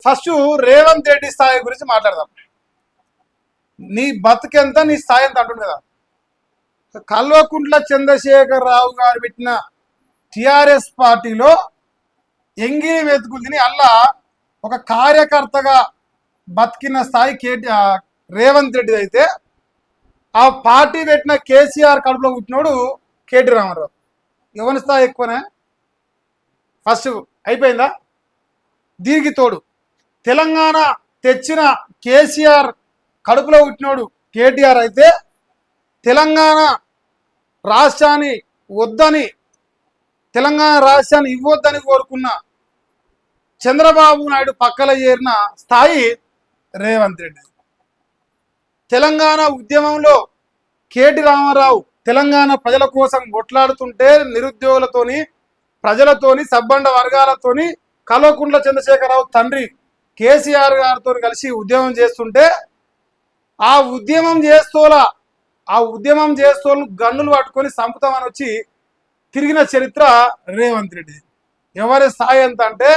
First Revanth Reddy స్థాయి గురించి మాట్లాడదాం. నీ బతుకెంత నీ స్థాయి ఎంత అంటుంది కదా. కల్వకుంట్ల చంద్రశేఖర్ రావు గారు పెట్టిన టిఆర్ఎస్ పార్టీలో ఎంగిలి వెతుకులు తిని అల్లా ఒక కార్యకర్తగా బతికిన స్థాయి రేవంత్ రెడ్డి అయితే, ఆ పార్టీ పెట్టిన కేసీఆర్ కడుపులో పుట్టినోడు కేటీ రామారావు. ఎవరి స్థాయి ఎక్కువనే? ఫస్ట్ అయిపోయిందా? దీనికి తోడు తెలంగాణ తెచ్చిన కేసీఆర్ కడుపులో పుట్టినోడు కేటీఆర్ అయితే, తెలంగాణ రాష్ట్రాన్ని వద్దని, తెలంగాణ రాష్ట్రాన్ని ఇవ్వద్దని కోరుకున్న చంద్రబాబు నాయుడు పక్కల చేరిన స్థాయి రేవంత్ రెడ్డి. తెలంగాణ ఉద్యమంలో కేటీ రామారావు తెలంగాణ ప్రజల కోసం కొట్లాడుతుంటే, నిరుద్యోగులతోని, ప్రజలతోని, సబ్బండ వర్గాలతోని, కల్వకుంట్ల చంద్రశేఖరరావు తండ్రి కేసీఆర్ గారితో కలిసి ఉద్యమం చేస్తుంటే, ఆ ఉద్యమం చేస్తోళ్ళు గన్నులు పట్టుకొని సంపుతామని వచ్చి తిరిగిన చరిత్ర రేవంత్ రెడ్డి. ఎవరి స్థాయి ఎంత అంటే,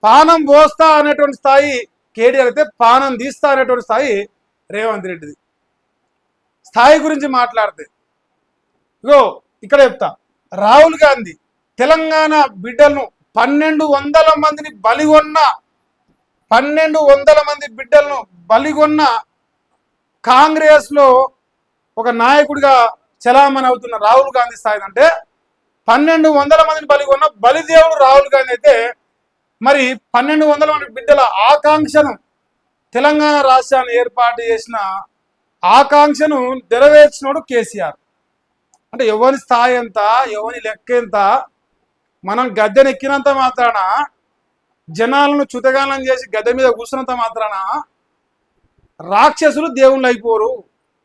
పానం పోస్తా అనేటువంటి స్థాయి కేటీఆర్ అయితే, పానం తీస్తా అనేటువంటి స్థాయి రేవంత్ రెడ్డిది. స్థాయి గురించి మాట్లాడితే ఇగో ఇక్కడ చెప్తా. రాహుల్ గాంధీ తెలంగాణ బిడ్డలను 1200 మందిని బలిగొన్న 1200 మంది బిడ్డలను బలిగొన్న కాంగ్రెస్లో ఒక నాయకుడిగా చలామణి అవుతున్న రాహుల్ గాంధీ స్థాయి అంటే, 1200 మందిని బలిగొన్న బలిదేవుడు రాహుల్ గాంధీ అయితే, మరి 1200 మంది బిడ్డల ఆకాంక్షను, తెలంగాణ రాష్ట్రాన్ని ఏర్పాటు చేసిన ఆకాంక్షను నెరవేర్చినోడు కేసీఆర్. అంటే ఎవరి స్థాయి ఎంత, ఎవరి లెక్క ఎంత? మనం గద్దెనెక్కినంత మాత్రాన, జనాలను చుతగానం చేసి గద్దె మీద కూర్చున్నంత మాత్రాన రాక్షసులు దేవుళ్ళు అయిపోరు.